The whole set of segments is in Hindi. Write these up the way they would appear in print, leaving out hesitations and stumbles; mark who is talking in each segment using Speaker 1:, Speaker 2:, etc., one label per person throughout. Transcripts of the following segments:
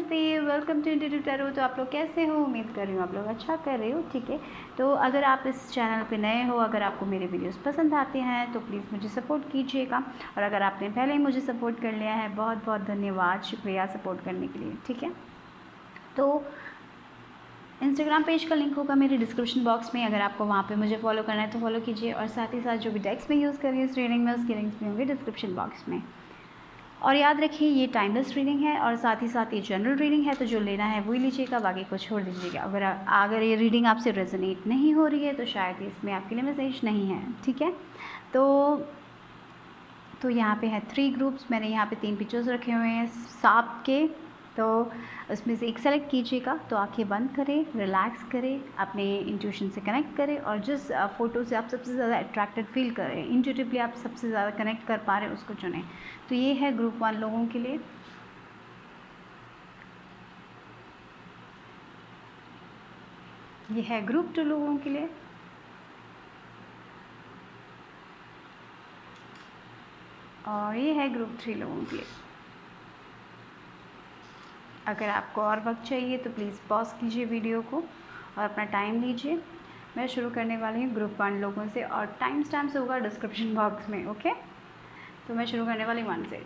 Speaker 1: नमस्ते, वेलकम टू इंटू टैरो। तो आप लोग कैसे हो? उम्मीद कर रही हूँ आप लोग अच्छा कर रहे हो। ठीक है, तो अगर आप इस चैनल पे नए हो, अगर आपको मेरे वीडियोस पसंद आते हैं तो प्लीज़ मुझे सपोर्ट कीजिएगा। और अगर आपने पहले ही मुझे सपोर्ट कर लिया है, बहुत बहुत धन्यवाद, शुक्रिया सपोर्ट करने के लिए। ठीक है, तो इंस्टाग्राम पेज का लिंक होगा मेरे डिस्क्रिप्शन बॉक्स में, अगर आपको वहाँ पे मुझे फॉलो करना है तो फॉलो कीजिए। और साथ ही साथ जो भी डेक्स में यूज़ कर रही हूँ इस रीडिंग में, उसके लिंक्स भी होंगे डिस्क्रिप्शन बॉक्स में। और याद रखिए ये टाइमलेस रीडिंग है और साथ ही साथ ये जनरल रीडिंग है, तो जो लेना है वही लीजिएगा, बाकी को छोड़ दीजिएगा। अगर ये रीडिंग आपसे रेजोनेट नहीं हो रही है तो शायद इसमें आपके लिए मैसेज नहीं है। ठीक है, तो यहाँ पे है 3 ग्रुप्स। मैंने यहाँ पे 3 पिक्चर्स रखे हुए हैं सांप के, तो उसमें से एक सेलेक्ट कीजिएगा। तो आंखें बंद करें, रिलैक्स करें, अपने इंट्यूशन से कनेक्ट करें और जिस फ़ोटो से आप सबसे ज़्यादा अट्रैक्टेड फील कर रहे हैं, इंट्यूटिवली आप सबसे ज़्यादा कनेक्ट कर पा रहे हैं, उसको चुनें। तो ये है ग्रुप 1 लोगों के लिए। ये है ग्रुप 2 लोगों के लिए। और ये है ग्रुप 3 लोगों के लिए। अगर आपको और वक्त चाहिए तो प्लीज़ पॉज कीजिए वीडियो को और अपना टाइम लीजिए। मैं शुरू करने वाली हूँ ग्रुप 1 लोगों से और टाइम स्टैम्प्स होगा डिस्क्रिप्शन बॉक्स में। ओके, तो मैं शुरू करने वाली 1 से।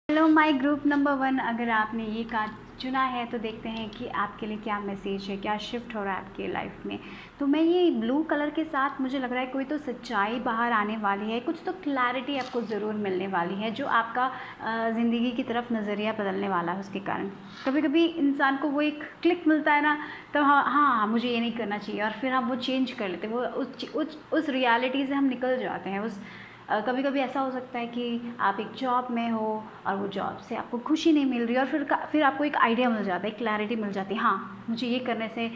Speaker 1: हेलो माय ग्रुप नंबर 1, अगर आपने ये कार्ड चुना है तो देखते हैं कि आपके लिए क्या मैसेज है, क्या शिफ्ट हो रहा है आपके लाइफ में। तो मैं ये ब्लू कलर के साथ मुझे लग रहा है कोई तो सच्चाई बाहर आने वाली है, कुछ तो क्लैरिटी आपको ज़रूर मिलने वाली है, जो आपका ज़िंदगी की तरफ नज़रिया बदलने वाला है। उसके कारण कभी कभी इंसान को वो एक क्लिक मिलता है ना, तो हाँ मुझे ये नहीं करना चाहिए, और फिर हम वो चेंज कर लेते हैं, वो उस रियलिटी से हम निकल जाते हैं। कभी कभी ऐसा हो सकता है कि आप एक जॉब में हो और वो जॉब से आपको खुशी नहीं मिल रही, और फिर आपको एक आइडिया मिल जाता है, क्लैरिटी मिल जाती है, हाँ मुझे ये करने से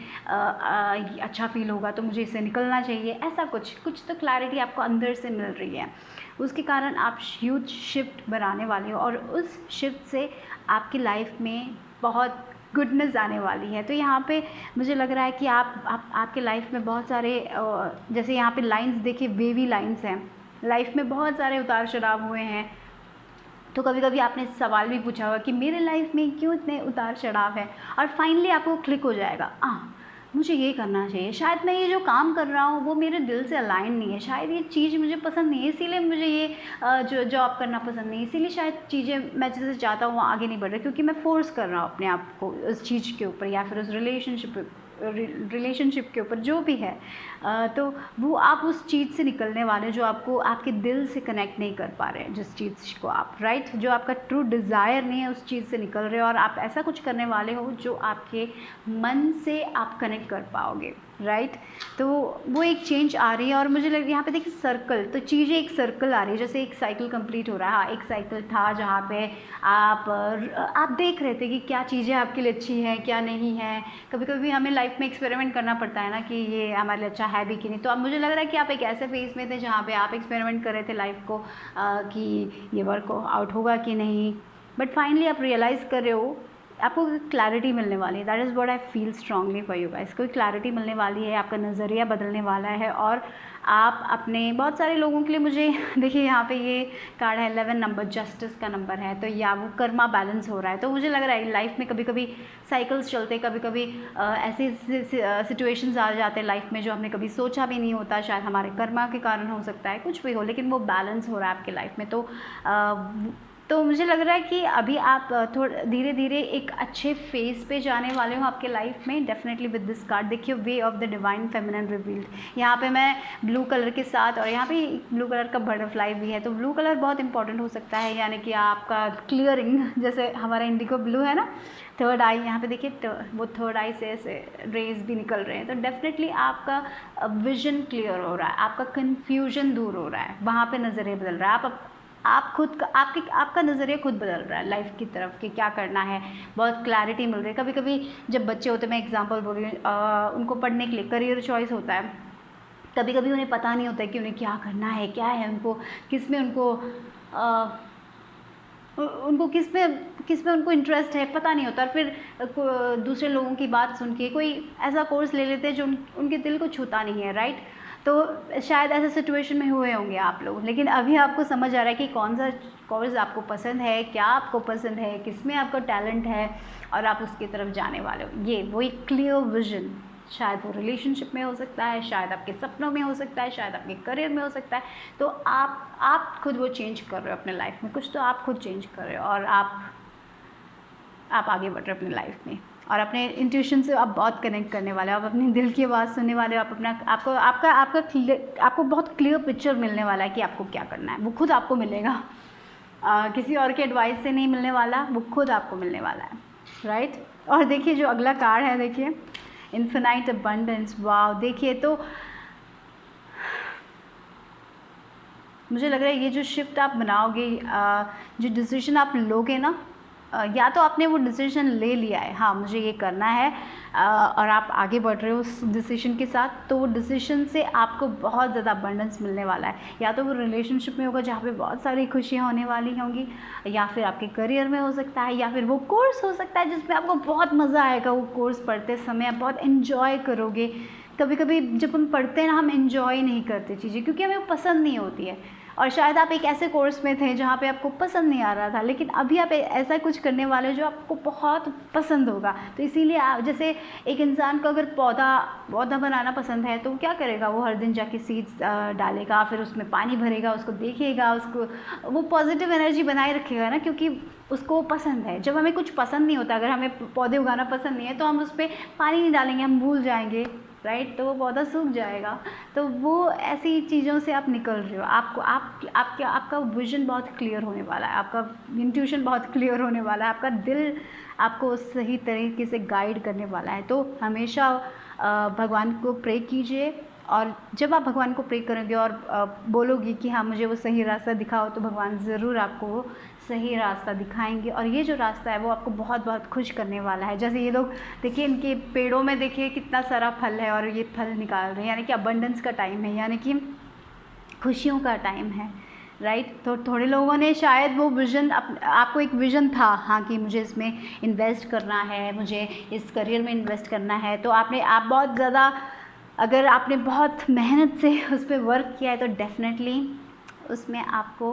Speaker 1: अच्छा फील होगा, तो मुझे इससे निकलना चाहिए। ऐसा कुछ तो क्लैरिटी आपको अंदर से मिल रही है, उसके कारण आप ह्यूज शिफ्ट बनाने वाले हो और उस शिफ्ट से आपकी लाइफ में बहुत गुडनेस आने वाली है। तो यहाँ पे मुझे लग रहा है कि आपके लाइफ में बहुत सारे जैसे यहाँ पे लाइंस देखिए, वेवी लाइंस हैं। लाइफ में बहुत सारे उतार चढ़ाव हुए हैं, तो कभी कभी आपने सवाल भी पूछा होगा कि मेरे लाइफ में क्यों इतने उतार चढ़ाव है, और फाइनली आपको क्लिक हो जाएगा, मुझे ये करना चाहिए, शायद मैं ये जो काम कर रहा हूँ वो मेरे दिल से अलाइन नहीं है, शायद ये चीज़ मुझे पसंद नहीं है, इसीलिए मुझे ये जो जॉब करना पसंद नहीं है, इसीलिए शायद चीज़ें मैं जैसे चाहता हूँ वो आगे नहीं बढ़ रही, क्योंकि मैं फोर्स कर रहा हूँ अपने आप को उस चीज़ के ऊपर या फिर उस रिलेशनशिप के ऊपर, जो भी है। तो वो आप उस चीज़ से निकलने वाले जो आपको आपके दिल से कनेक्ट नहीं कर पा रहे हैं, जिस चीज़ को आप जो आपका ट्रू डिज़ायर नहीं है, उस चीज़ से निकल रहे हो, और आप ऐसा कुछ करने वाले हो जो आपके मन से आप कनेक्ट कर पाओगे। राइट, तो वो एक चेंज आ रही है। और मुझे लग यहाँ पे देखिए सर्कल, तो चीज़ें एक सर्कल आ रही है, जैसे एक साइकिल कंप्लीट हो रहा है। हाँ, एक साइकिल था जहाँ पे आप देख रहे थे कि क्या चीज़ें आपके लिए अच्छी हैं, क्या नहीं है। कभी कभी हमें लाइफ में एक्सपेरिमेंट करना पड़ता है ना, कि ये हमारे लिए अच्छा है भी कि नहीं। तो अब मुझे लग रहा है कि आप एक ऐसे फेज में थे जहाँ पे आप एक्सपेरिमेंट कर रहे थे लाइफ को, कि ये वर्क आउट होगा कि नहीं, बट फाइनली आप रियलाइज़ कर रहे हो, आपको क्लैरिटी मिलने वाली है। That is what I feel strongly for you guys. कोई क्लैरिटी मिलने वाली है, आपका नज़रिया बदलने वाला है, और आप अपने बहुत सारे लोगों के लिए, मुझे देखिए यहाँ पे ये कार्ड है 11 नंबर, जस्टिस का नंबर है, तो या वो कर्मा बैलेंस हो रहा है। तो मुझे लग रहा है लाइफ में कभी कभी साइकिल्स चलते, कभी कभी ऐसे सिचुएशंस आ जाते हैं लाइफ में जो हमने कभी सोचा भी नहीं होता, शायद हमारे कर्मा के कारण हो सकता है, कुछ भी हो, लेकिन वो बैलेंस हो रहा है आपके लाइफ में। तो मुझे लग रहा है कि अभी आप थोड़ा धीरे धीरे एक अच्छे फेज पे जाने वाले हो आपके लाइफ में, डेफिनेटली विद दिस कार्ड। देखिए, way of the divine feminine revealed, यहाँ पे मैं ब्लू कलर के साथ, और यहाँ पे ब्लू कलर का बटरफ्लाई भी है, तो ब्लू कलर बहुत इंपॉर्टेंट हो सकता है, यानी कि आपका क्लियरिंग, जैसे हमारा इंडिगो ब्लू है ना, थर्ड आई, यहाँ पे देखिए वो थर्ड आई से ऐसे रेज भी निकल रहे हैं, तो डेफिनेटली आपका विजन क्लियर हो रहा है, आपका कन्फ्यूजन दूर हो रहा है, वहाँ पे नज़रिया बदल रहा है, आप खुद का आपका नज़रिया खुद बदल रहा है लाइफ की तरफ, कि क्या करना है, बहुत क्लैरिटी मिल रही है। कभी कभी जब बच्चे होते हैं, मैं एग्जांपल बोल रही हूँ, उनको पढ़ने के लिए करियर चॉइस होता है, कभी कभी उन्हें पता नहीं होता है कि उन्हें क्या करना है, क्या है उनको, किस में उनको इंटरेस्ट है, पता नहीं होता। और फिर दूसरे लोगों की बात सुन के कोई ऐसा कोर्स ले लेते हैं जो उनके दिल को छूता नहीं है। राइट, तो शायद ऐसे सिचुएशन में हुए होंगे आप लोग, लेकिन अभी आपको समझ आ रहा है कि कौन सा कोर्स आपको पसंद है, क्या आपको पसंद है, किस में आपका टैलेंट है और आप उसकी तरफ जाने वाले हो। ये वो एक क्लियर विजन, शायद वो रिलेशनशिप में हो सकता है, शायद आपके सपनों में हो सकता है, शायद आपके करियर में हो सकता है। तो आप खुद वो चेंज कर रहे हो अपने लाइफ में, कुछ तो आप खुद चेंज कर रहे हो और आप आगे बढ़ रहे हो अपनी लाइफ में और अपने इंट्यूशन से आप बहुत कनेक्ट करने वाले हो, आप अपने दिल की आवाज़ सुनने वाले हो, आप अपना आपको बहुत क्लियर पिक्चर मिलने वाला है कि आपको क्या करना है। वो खुद आपको मिलेगा, किसी और के एडवाइस से नहीं मिलने वाला, वो खुद आपको मिलने वाला है, राइट। और देखिए जो अगला कार्ड है, देखिए इन्फिनाइट अबंडेंस। वाव, देखिए तो मुझे लग रहा है ये जो शिफ्ट आप बनाओगे, जो डिसीजन आप लोगे ना, या तो आपने वो डिसीजन ले लिया है, हाँ मुझे ये करना है, और आप आगे बढ़ रहे हो उस डिसीजन के साथ, तो वो डिसीजन से आपको बहुत ज़्यादा अबंडेंस मिलने वाला है। या तो वो रिलेशनशिप में होगा जहाँ पे बहुत सारी खुशियाँ होने वाली होंगी, या फिर आपके करियर में हो सकता है, या फिर वो कोर्स हो सकता है जिसमें आपको बहुत मज़ा आएगा। वो कोर्स पढ़ते समय आप बहुत इन्जॉय करोगे। कभी कभी जब हम पढ़ते हैं ना, हम इन्जॉय नहीं करते चीज़ें क्योंकि हमें वो पसंद नहीं होती है। और शायद आप एक ऐसे कोर्स में थे जहाँ पे आपको पसंद नहीं आ रहा था, लेकिन अभी आप ऐसा कुछ करने वाले हो जो आपको बहुत पसंद होगा। तो इसीलिए आप, जैसे एक इंसान को अगर पौधा बनाना पसंद है तो वो क्या करेगा, वो हर दिन जाके सीड्स डालेगा, फिर उसमें पानी भरेगा, उसको देखेगा, उसको वो पॉजिटिव एनर्जी बनाए रखेगा ना, क्योंकि उसको पसंद है। जब हमें कुछ पसंद नहीं होता, अगर हमें पौधे उगाना पसंद नहीं है तो हम उस पर पानी नहीं डालेंगे, हम भूल जाएंगे, राइट, तो वो पौधा सूख जाएगा। तो वो ऐसी चीज़ों से आप निकल रहे हो, आपका विजन बहुत क्लियर होने वाला है, आपका इंट्यूशन बहुत क्लियर होने वाला है, आपका दिल आपको सही तरीके से गाइड करने वाला है। तो हमेशा भगवान को प्रे कीजिए, और जब आप भगवान को प्रे करोगे और बोलोगे कि हाँ मुझे वो सही रास्ता दिखाओ, तो भगवान ज़रूर आपको वो सही रास्ता दिखाएंगे। और ये जो रास्ता है वो आपको बहुत बहुत खुश करने वाला है। जैसे ये लोग देखिए, इनके पेड़ों में देखिए कितना सारा फल है और ये फल निकाल रहे हैं, यानी कि अबंडेंस का टाइम है, यानी कि खुशियों का टाइम है, राइट। तो थोड़े लोगों ने शायद वो विज़न, आपको एक विज़न था, हाँ कि मुझे इसमें इन्वेस्ट करना है, मुझे इस करियर में इन्वेस्ट करना है, तो आप बहुत ज़्यादा, अगर आपने बहुत मेहनत से उस पर वर्क किया है तो डेफिनेटली उसमें आपको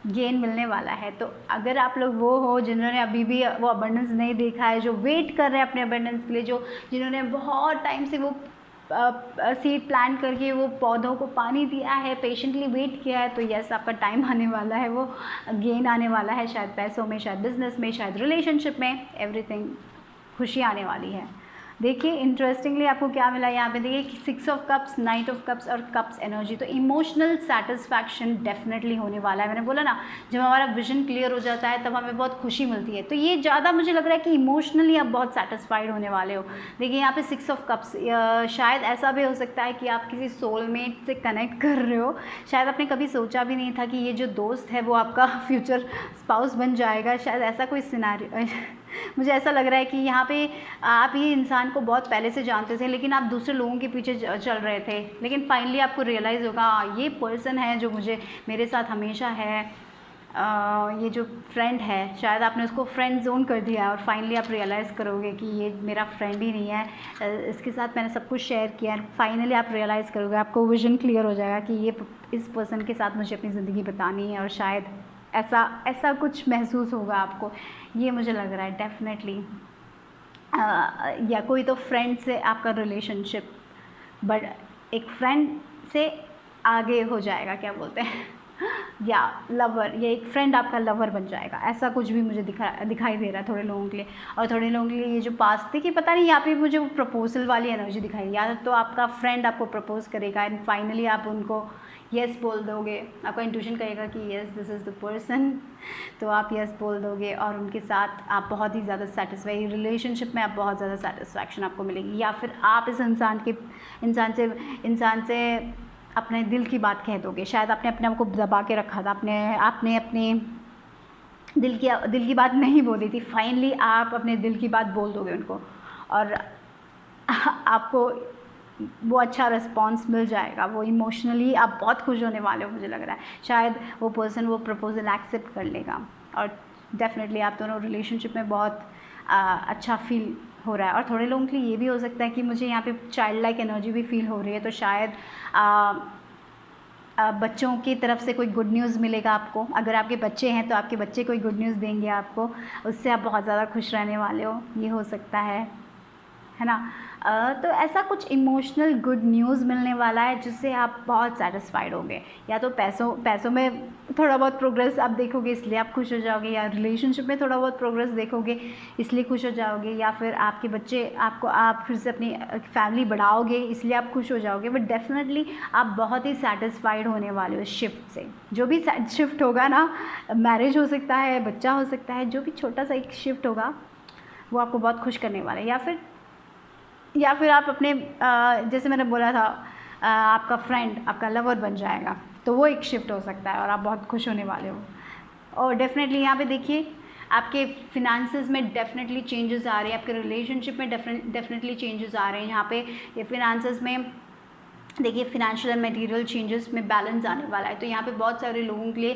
Speaker 1: गेन मिलने वाला है। तो अगर आप लोग वो हो जिन्होंने अभी भी वो अबंडेंस नहीं देखा है, जो वेट कर रहे हैं अपने अबंडेंस के लिए, जिन्होंने बहुत टाइम से वो सीड प्लांट करके वो पौधों को पानी दिया है, पेशेंटली वेट किया है, तो यस आपका टाइम आने वाला है, वो गेन आने वाला है, शायद पैसों में, शायद बिजनेस में, शायद रिलेशनशिप में, एवरीथिंग खुशी आने वाली है। देखिए इंटरेस्टिंगली आपको क्या मिला यहाँ पे, देखिए 6 of cups, night of cups और कप्स एनर्जी। तो इमोशनल सेटिस्फैक्शन डेफिनेटली होने वाला है। मैंने बोला ना, जब हमारा विजन क्लियर हो जाता है तब हमें बहुत खुशी मिलती है। तो ये ज़्यादा मुझे लग रहा है कि इमोशनली आप बहुत सेटिस्फाइड होने वाले हो। देखिए यहाँ पे 6 ऑफ कप्स, शायद ऐसा भी हो सकता है कि आप किसी सोलमेट से कनेक्ट कर रहे हो। शायद आपने कभी सोचा भी नहीं था कि ये जो दोस्त है वो आपका फ्यूचर स्पाउस बन जाएगा, शायद ऐसा कोई सिनेरियो मुझे ऐसा लग रहा है कि यहाँ पे आप ये इंसान को बहुत पहले से जानते थे, लेकिन आप दूसरे लोगों के पीछे चल रहे थे, लेकिन फाइनली आपको रियलाइज़ होगा ये पर्सन है जो मेरे साथ हमेशा है। ये जो फ्रेंड है, शायद आपने उसको फ्रेंड जोन कर दिया है और फाइनली आप रियलाइज़ करोगे कि ये मेरा फ्रेंड ही नहीं है, इसके साथ मैंने सब कुछ शेयर किया है। फाइनली आप रियलाइज़ करोगे, आपको विजन क्लियर हो जाएगा कि ये इस पर्सन के साथ मुझे अपनी ज़िंदगी बितानी है, और शायद ऐसा कुछ महसूस होगा आपको, ये मुझे लग रहा है डेफिनेटली। या कोई तो फ्रेंड से आपका रिलेशनशिप बट एक फ्रेंड से आगे हो जाएगा, क्या बोलते हैं या लवर, या एक फ्रेंड आपका लवर बन जाएगा, ऐसा कुछ भी मुझे दिखाई दे रहा है थोड़े लोगों के लिए। और थोड़े लोगों के लिए ये जो पास्ट देखिए, पता नहीं यहाँ पे मुझे वो प्रपोजल वाली एनर्जी दिखाई, या तो आपका फ्रेंड आपको प्रपोज करेगा एंड फाइनली आप उनको यस बोल दोगे, आपका इंट्यूशन कहेगा कि yes this is the person, तो आप यस बोल दोगे और उनके साथ आप बहुत ही ज़्यादा सेटिस्फाई, रिलेशनशिप में आप बहुत ज़्यादा सेटिस्फैक्शन आपको मिलेगी। या फिर आप इस इंसान से अपने दिल की बात कह दोगे। शायद आपने अपने आप को दबा के रखा था, आपने अपने दिल की बात नहीं बोली थी, फाइनली आप अपने दिल की बात बोल दोगे उनको और आपको वो अच्छा रिस्पॉन्स मिल जाएगा। वो इमोशनली आप बहुत खुश होने वाले हो, मुझे लग रहा है। शायद वो पर्सन वो प्रपोजल एक्सेप्ट कर लेगा और डेफिनेटली आप दोनों रिलेशनशिप में बहुत अच्छा फील हो रहा है। और थोड़े लोगों के लिए ये भी हो सकता है कि मुझे यहाँ पे चाइल्ड लाइक एनर्जी भी फील हो रही है, तो शायद बच्चों की तरफ से कोई गुड न्यूज़ मिलेगा आपको। अगर आपके बच्चे हैं तो आपके बच्चे कोई गुड न्यूज़ देंगे आपको, उससे आप बहुत ज़्यादा खुश रहने वाले हो, ये हो सकता है ना। तो ऐसा कुछ इमोशनल गुड न्यूज़ मिलने वाला है जिससे आप बहुत सेटिस्फाइड होंगे। या तो पैसों में थोड़ा बहुत प्रोग्रेस आप देखोगे इसलिए आप खुश हो जाओगे, या रिलेशनशिप में थोड़ा बहुत प्रोग्रेस देखोगे इसलिए खुश हो जाओगे, या फिर आपके बच्चे आप फिर से अपनी फैमिली बढ़ाओगे इसलिए आप खुश हो जाओगे। बट डेफिनेटली आप बहुत ही सेटिस्फाइड होने वाले हो इस शिफ्ट से। जो भी शिफ्ट होगा ना, मैरिज हो सकता है, बच्चा हो सकता है, जो भी छोटा सा एक शिफ्ट होगा वो आपको बहुत खुश करने वाला है। या फिर आप अपने जैसे मैंने बोला था, आपका फ्रेंड आपका लवर बन जाएगा, तो वो एक शिफ्ट हो सकता है और आप बहुत खुश होने वाले हो। और डेफिनेटली यहाँ पे देखिए आपके फिनांसेस में डेफिनेटली चेंजेस आ रहे हैं, आपके रिलेशनशिप में डेफिनेटली चेंजेस आ रहे हैं। यहाँ पे ये फिनांसेस में देखिए फिनेंशियल एंड मटेरियल चेंजेस में बैलेंस आने वाला है। तो यहाँ पे बहुत सारे लोगों के लिए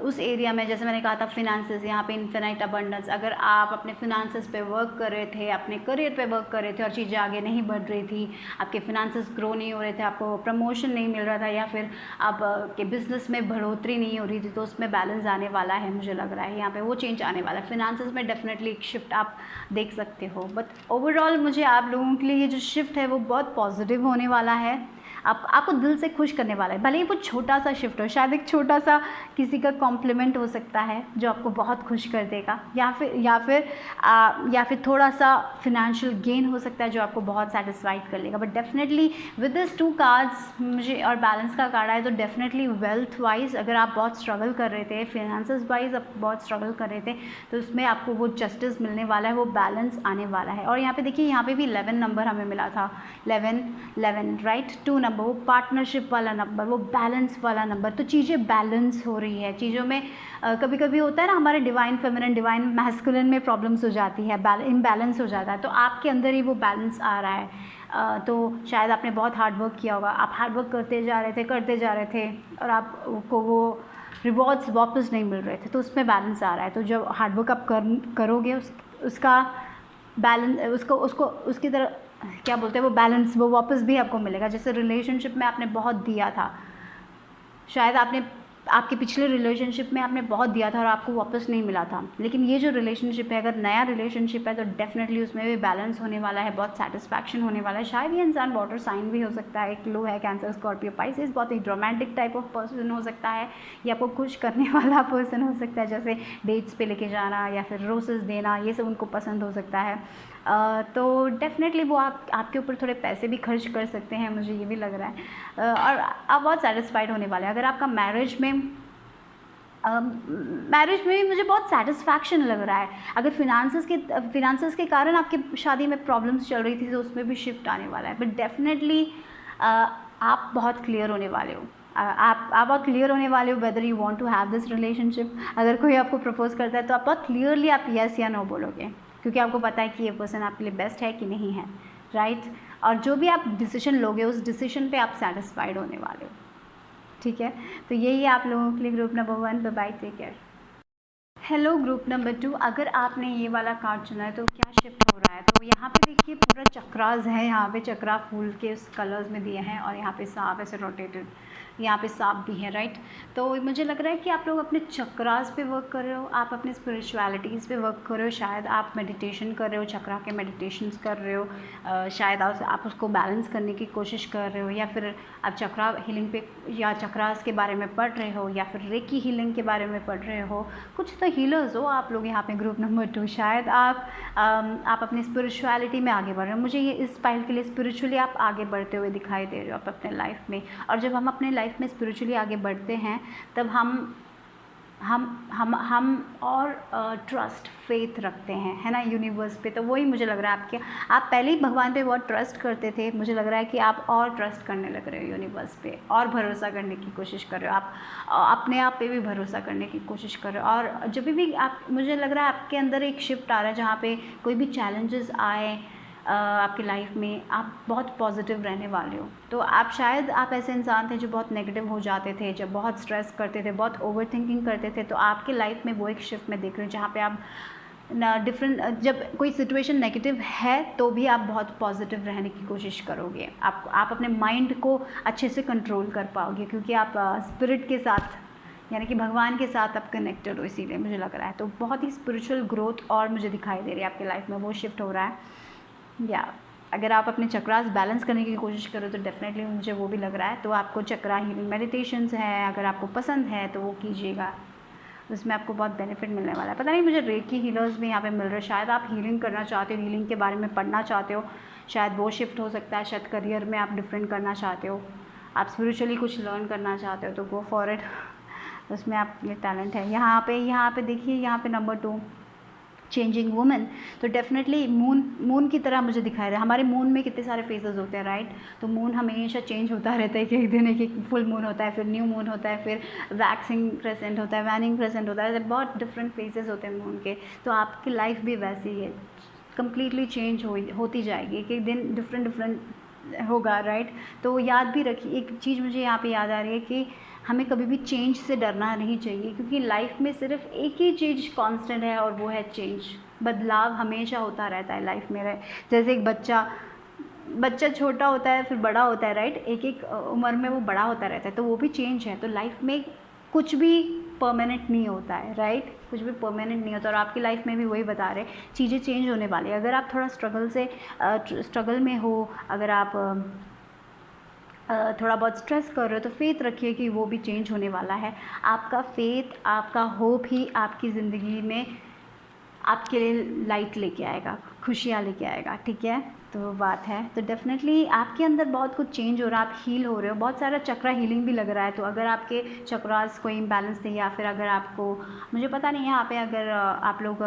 Speaker 1: उस एरिया में, जैसे मैंने कहा था फिनांसेस, यहाँ पे इन्फिनाइट अबंडेंस। अगर आप अपने फिनांसेस पे वर्क कर रहे थे, अपने करियर पे वर्क कर रहे थे और चीज़ें आगे नहीं बढ़ रही थी, आपके फिनांसेस ग्रो नहीं हो रहे थे, आपको प्रमोशन नहीं मिल रहा था, या फिर आपके बिजनेस में बढ़ोतरी नहीं हो रही थी, तो उसमें बैलेंस आने वाला है। मुझे लग रहा है यहाँ पे वो चेंज आने वाला है। फिनांसेस में डेफिनेटली एक शिफ्ट आप देख सकते हो। बट ओवरऑल मुझे आप लोगों के लिए ये जो शिफ्ट है वो बहुत पॉजिटिव होने वाला है, आपको दिल से खुश करने वाला है। भले ही वो छोटा सा शिफ्ट हो, शायद एक छोटा सा किसी का कॉम्प्लीमेंट हो सकता है जो आपको बहुत खुश कर देगा, या फिर थोड़ा सा फिनेंशियल गेन हो सकता है जो आपको बहुत सेटिस्फाइड कर लेगा। But definitely with this 2 cards मुझे, और बैलेंस का कार्ड है, तो डेफिनेटली वेल्थ वाइज अगर आप बहुत स्ट्रगल कर रहे थे, फिनेंसेस वाइज आप बहुत स्ट्रगल कर रहे थे, तो उसमें आपको वो जस्टिस मिलने वाला है, वो बैलेंस आने वाला है। और यहाँ पे देखिए, यहाँ पे भी 11 नंबर हमें मिला था, 11 राइट, 2 नंबर, वो पार्टनरशिप वाला नंबर, वो बैलेंस वाला नंबर। तो चीज़ें बैलेंस हो रही है। चीज़ों में कभी कभी होता है ना, हमारे डिवाइन फेमिनिन, डिवाइन मैस्कुलिन में प्रॉब्लम्स हो जाती है, इम्बैलेंस हो जाता है, तो आपके अंदर ही वो बैलेंस आ रहा है। तो शायद आपने बहुत हार्ड वर्क किया होगा, आप हार्ड वर्क करते जा रहे थे और आपको वो रिवॉर्ड्स वापस नहीं मिल रहे थे, तो उसमें बैलेंस आ रहा है। तो जब हार्ड वर्क आप करोगे उसका बैलेंस, उसकी तरह क्या बोलते हैं, वो बैलेंस वो वापस भी आपको मिलेगा। जैसे रिलेशनशिप में आपने बहुत दिया था, शायद आपके पिछले रिलेशनशिप में आपने बहुत दिया था और आपको वापस नहीं मिला था, लेकिन ये जो रिलेशनशिप है, अगर नया रिलेशनशिप है, तो डेफिनेटली उसमें भी बैलेंस होने वाला है, बहुत सेटिस्फैक्शन होने वाला है। शायद ये इंसान वाटर साइन भी हो सकता है, एक लो है, कैंसर, स्कॉर्पियो, पाइसेस, बहुत ही रोमांटिक टाइप ऑफ पर्सन हो सकता है, ये आपको खुश करने वाला पर्सन हो सकता है, जैसे डेट्स पे लेके जाना या फिर रोसेस देना, ये सब उनको पसंद हो सकता है। तो डेफिनेटली वो आपके ऊपर थोड़े पैसे भी खर्च कर सकते हैं, मुझे ये भी लग रहा है। और आप बहुत सेटिस्फाइड होने वाले हैं। अगर आपका मैरिज में भी मुझे बहुत सेटिस्फैक्शन लग रहा है। अगर फिनांसेस के कारण आपकी शादी में प्रॉब्लम्स चल रही थी, तो उसमें भी शिफ्ट आने वाला है। बट डेफिनेटली आप बहुत क्लियर होने वाले हो, आप बहुत क्लियर होने वाले हो whether you want to have this relationship. अगर कोई आपको प्रपोज करता है, तो आप बहुत क्लियरली आप यस या नो बोलोगे, क्योंकि आपको पता है कि ये पर्सन आपके लिए बेस्ट है कि नहीं है, राइट। और जो भी आप डिसीजन लोगे, उस डिसीजन पे आप सेटिस्फाइड होने वाले हो, ठीक है। तो यही है आप लोगों के लिए group number 1। Bye bye, take care. Hello group number 2, अगर आपने ये वाला कार्ड चुना है तो क्या शिफ्ट हो रहा है। तो यहाँ पे देखिए पूरा चक्रास है, यहाँ पे चक्रा फूल के उस कलर्स में दिए हैं, और यहाँ पे सांप ऐसे रोटेटेड, यहाँ पे सांप भी है, राइट। तो मुझे लग रहा है कि आप लोग अपने चक्रास पे वर्क कर रहे हो, आप अपने स्पिरिचुअलिटीज़ पे वर्क कर रहे हो, शायद आप मेडिटेशन कर रहे हो, चक्रा के मेडिटेशंस कर रहे हो, शायद आप उसको बैलेंस करने की कोशिश कर रहे हो, या फिर आप चक्रा हीलिंग पे या चक्रास के बारे में पढ़ रहे हो, या फिर रेकी हीलिंग के बारे में पढ़ रहे हो। कुछ तो हीलर्स हो आप लोग यहाँ पे ग्रुप नंबर 2। शायद आप अपनी स्पिरिचुअलिटी में आगे बढ़ रहे हो। मुझे ये इस पाइल के लिए स्पिरिचुअली आप आगे बढ़ते हुए दिखाई दे रहे हो आप अपने लाइफ में। और जब हम अपने लाइफ में स्पिरिचुअली आगे बढ़ते हैं, तब हम और ट्रस्ट, फेथ रखते हैं, है ना, यूनिवर्स पे। तो वही मुझे लग रहा है आप पहले ही भगवान पे बहुत ट्रस्ट करते थे, मुझे लग रहा है कि आप और ट्रस्ट करने लग रहे हो यूनिवर्स पे, और भरोसा करने की कोशिश कर रहे हो, आप अपने आप पे भी भरोसा करने की कोशिश कर रहे हो। और जब भी मुझे लग रहा है आपके अंदर एक शिफ्ट आ रहा है, जहाँ पे कोई भी चैलेंजेस आए आपकी लाइफ में, आप बहुत पॉजिटिव रहने वाले हो। तो आप ऐसे इंसान थे जो बहुत नेगेटिव हो जाते थे, जब बहुत स्ट्रेस करते थे, बहुत ओवर थिंकिंग करते थे। तो आपके लाइफ में वो एक शिफ्ट मैं देख रही हूँ, जहाँ पे आप ना डिफरेंट, जब कोई सिचुएशन नेगेटिव है तो भी आप बहुत पॉजिटिव रहने की कोशिश करोगे, आप अपने माइंड को अच्छे से कंट्रोल कर पाओगे, क्योंकि आप स्पिरिट के साथ यानी कि भगवान के साथ आप कनेक्टेड हो, इसीलिए मुझे लग रहा है। तो बहुत ही स्पिरिचुअल ग्रोथ और मुझे दिखाई दे रही है आपकी लाइफ में, वो शिफ्ट हो रहा है। या अगर आप अपने चक्रास बैलेंस करने की कोशिश करो तो डेफिनेटली मुझे वो भी लग रहा है। तो आपको चक्रा हीलिंग मेडिटेशंस है, अगर आपको पसंद है तो वो कीजिएगा, उसमें आपको बहुत बेनिफिट मिलने वाला है। पता नहीं मुझे रेकी हीलर्स भी यहाँ पे मिल रहे हैं, शायद आप हीलिंग करना चाहते हो, हीलिंग के बारे में पढ़ना चाहते हो, शायद वो शिफ्ट हो सकता है, शायद करियर में आप डिफरेंट करना चाहते हो, आप स्पिरिचुअली कुछ लर्न करना चाहते हो, तो गो फॉर इट, उसमें आपके टैलेंट है। यहाँ पे देखिए, यहाँ पे नंबर 2 चेंजिंग वुमेन, तो डेफिनेटली मून की तरह मुझे दिखाई दे। हमारे मून में कितने सारे फेजेस होते हैं, राइट? तो मून हमेशा चेंज होता रहता है, एक दिन एक फुल मून होता है, फिर न्यू मून होता है, फिर वैक्सिंग क्रेसेंट होता है, वैनिंग क्रेसेंट होता है, बहुत डिफरेंट फेजेस होते हैं मून के। तो आपकी लाइफ भी वैसी ही है, कम्प्लीटली चेंज होती जाएगी, एक एक दिन डिफरेंट होगा, राइट? तो याद भी रखिए, एक चीज़ मुझे यहाँ पे याद आ रही है कि हमें कभी भी चेंज से डरना नहीं चाहिए, क्योंकि लाइफ में सिर्फ एक ही चीज़ कांस्टेंट है और वो है चेंज। बदलाव हमेशा होता रहता है लाइफ में। जैसे एक बच्चा छोटा होता है, फिर बड़ा होता है, राइट? एक एक उम्र में वो बड़ा होता रहता है, तो वो भी चेंज है। तो लाइफ में कुछ भी परमानेंट नहीं होता है, राइट? कुछ भी परमानेंट नहीं होता, और आपकी लाइफ में भी वही बता रहे, चीज़ें चेंज होने वाली है। अगर आप थोड़ा स्ट्रगल में हो, अगर आप थोड़ा बहुत स्ट्रेस कर रहे हो, तो फेथ रखिए कि वो भी चेंज होने वाला है। आपका फेथ, आपका होप ही आपकी ज़िंदगी में आपके लिए लाइट लेके आएगा, खुशियाँ लेके आएगा, ठीक है? तो वो बात है। तो डेफिनेटली आपके अंदर बहुत कुछ चेंज हो रहा है, आप हील हो रहे हो, बहुत सारा चक्रा हीलिंग भी लग रहा है। तो अगर आपके चक्रास कोई इम्बैलेंस थे, या फिर अगर आपको, मुझे पता नहीं है यहाँ पे, अगर आप लोग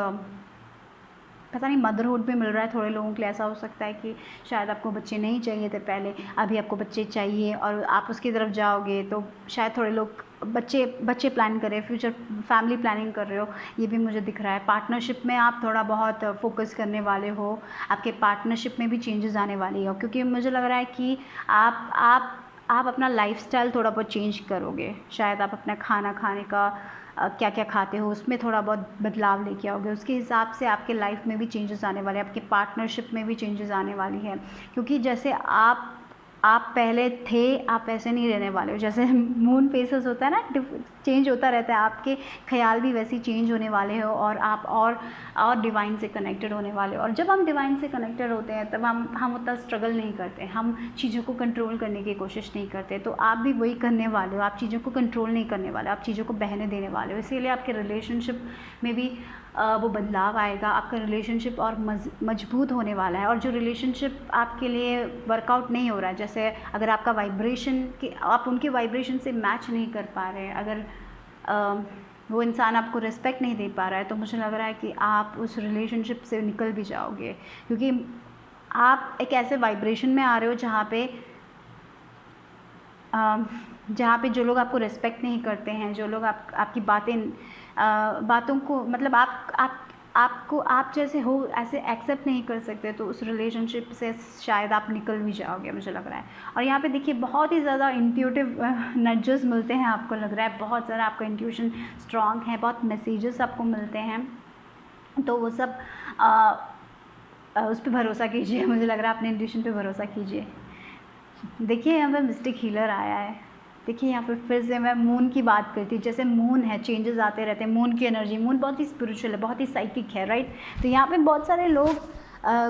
Speaker 1: पता नहीं मदरहुड भी मिल रहा है, थोड़े लोगों के लिए ऐसा हो सकता है कि शायद आपको बच्चे नहीं चाहिए थे पहले, अभी आपको बच्चे चाहिए और आप उसकी तरफ जाओगे, तो शायद थोड़े लोग बच्चे प्लान कर रहे हैं, फ्यूचर फैमिली प्लानिंग कर रहे हो, ये भी मुझे दिख रहा है। पार्टनरशिप में आप थोड़ा बहुत फोकस करने वाले हो, आपके पार्टनरशिप में भी चेंजेस आने वाली हो, क्योंकि मुझे लग रहा है कि आप अपना लाइफस्टाइल थोड़ा बहुत चेंज करोगे। शायद आप अपना खाना खाने का क्या क्या खाते हो उसमें थोड़ा बहुत बदलाव लेके आओगे, उसके हिसाब से आपके लाइफ में भी चेंजेस आने वाले हैं, आपके पार्टनरशिप में भी चेंजेस आने वाली है। क्योंकि जैसे आप पहले थे, आप ऐसे नहीं रहने वाले हो। जैसे मून फेसेस होता है ना, चेंज होता रहता है, आपके ख्याल भी वैसे चेंज होने वाले हो, और आप और डिवाइन से कनेक्टेड होने वाले हो। और जब हम डिवाइन से कनेक्टेड होते हैं तब हम उतना स्ट्रगल नहीं करते, हम चीज़ों को कंट्रोल करने की कोशिश नहीं करते। तो आप भी वही करने वाले हो, आप चीज़ों को कंट्रोल नहीं करने वाले, आप चीज़ों को बहने देने वाले हो। इसीलिए आपके रिलेशनशिप में भी वो बदलाव आएगा, आपका रिलेशनशिप और मजबूत होने वाला है। और जो रिलेशनशिप आपके लिए वर्कआउट नहीं हो रहा है, जैसे अगर आपका वाइब्रेशन के आप उनके वाइब्रेशन से मैच नहीं कर पा रहे हैं, अगर वो इंसान आपको रिस्पेक्ट नहीं दे पा रहा है, तो मुझे लग रहा है कि आप उस रिलेशनशिप से निकल भी जाओगे, क्योंकि आप एक ऐसे वाइब्रेशन में आ रहे हो जहाँ पे जो लोग आपको रिस्पेक्ट नहीं करते हैं, जो लोग आपकी बातों को, मतलब आप जैसे हो ऐसे एक्सेप्ट नहीं कर सकते, तो उस रिलेशनशिप से शायद आप निकल भी जाओगे, मुझे लग रहा है। और यहाँ पे देखिए बहुत ही ज़्यादा इंट्यूटिव नड्जेस मिलते हैं, आपको लग रहा है बहुत ज़्यादा आपका इंट्यूशन स्ट्रॉन्ग है, बहुत मैसेजेस आपको मिलते हैं, तो वो सब उस पर भरोसा कीजिए। मुझे लग रहा है अपने इंट्यूशन पे भरोसा कीजिए। देखिए यहाँ पे मिस्टिक हीलर आया है, देखिए यहाँ पे फिर से मैं मून की बात करती हूँ। जैसे मून है, चेंजेस आते रहते हैं, मून की एनर्जी, मून बहुत ही स्पिरिचुअल है, बहुत ही साइकिक है, राइट? तो यहाँ पे बहुत सारे लोग